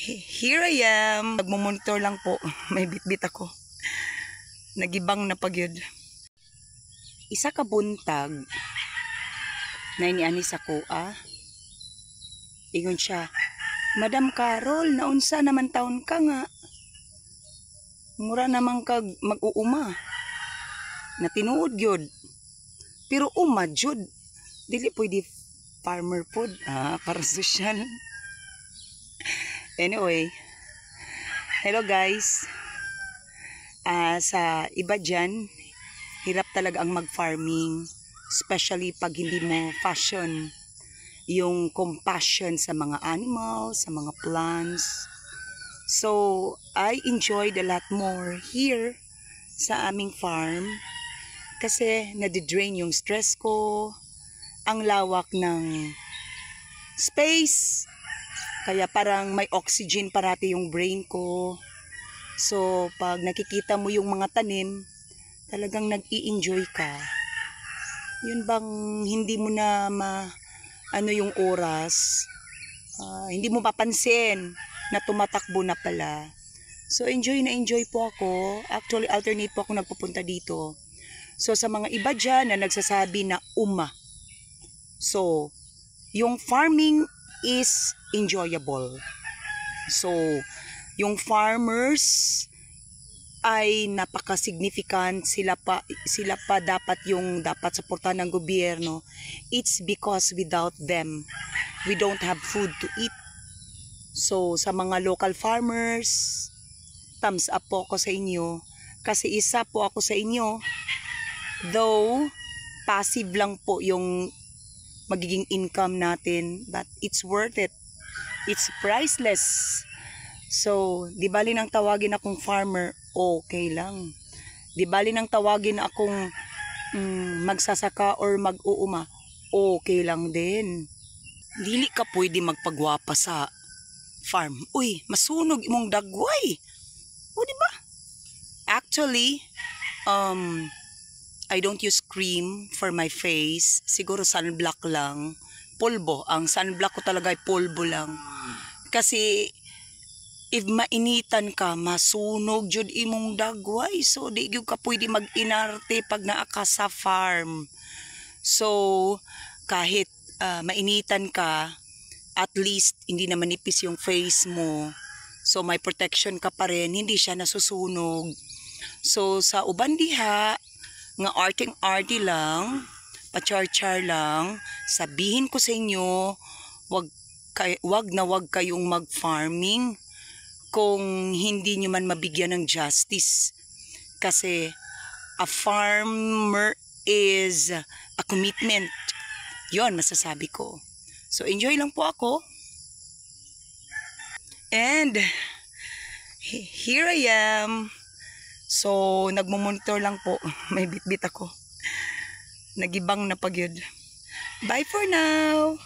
Here I am. Nagmumonitor lang po. May bitbit ako. Nagibang na pagyud. Isa ka buntag na iniani sa kuha. Ingon siya, Madam Carol, naunsa naman taon ka nga. Mura naman kag mag-uuma. Natinuod gyud. Pero uma jud. Dili pwede farmer pod. Para social. Anyway, hello guys. Sa iba dyan, hirap talaga ang mag-farming. Especially pag hindi mo fashion yung compassion sa mga animals, sa mga plants. So, I enjoyed a lot more here sa aming farm. Kasi nadidrain yung stress ko. Ang lawak ng space. Kaya parang may oxygen parati yung brain ko. So, pag nakikita mo yung mga tanim, talagang nag-i-enjoy ka. Yun bang hindi mo na yung oras, hindi mo papansin na tumatakbo na pala. So, enjoy po ako. Actually, alternate po ako nagpupunta dito. So, sa mga iba dyan na nagsasabi na So, yung farming is enjoyable. So, yung farmers ay napaka-significant. Sila pa dapat suportahan ng gobyerno. It's because without them, we don't have food to eat. So, sa mga local farmers, thumbs up po ako sa inyo. Kasi isa po ako sa inyo. Though, passive lang po yung magiging income natin, but it's worth it. It's priceless. So, di bali nang tawagin akong farmer, okay lang. Di bali nang tawagin akong magsasaka or mag-uuma, okay lang din. Dili ka pwede magpagwapa sa farm. Uy, masunog imong dagway. O di ba? Actually, I don't use cream for my face. Siguro sunblock lang. Pulbo. Ang sunblock ko talaga ay pulbo lang. Kasi if mainitan ka, masunog jud imong dagway. So, di gyud ka pwede mag-inarte pag naa ka sa farm. So, kahit mainitan ka, at least hindi na manipis yung face mo. So, may protection ka pa rin. Hindi siya nasusunog. So, sa uban diha, nga arting-arty lang, pachar-char lang, sabihin ko sa inyo, wag kayong mag-farming kung hindi nyo man mabigyan ng justice. Kasi a farmer is a commitment. Yon masasabi ko. So enjoy lang po ako. And here I am. So, nagmumonitor lang po. May bitbit ako. Nagibang na pagyud. Bye for now!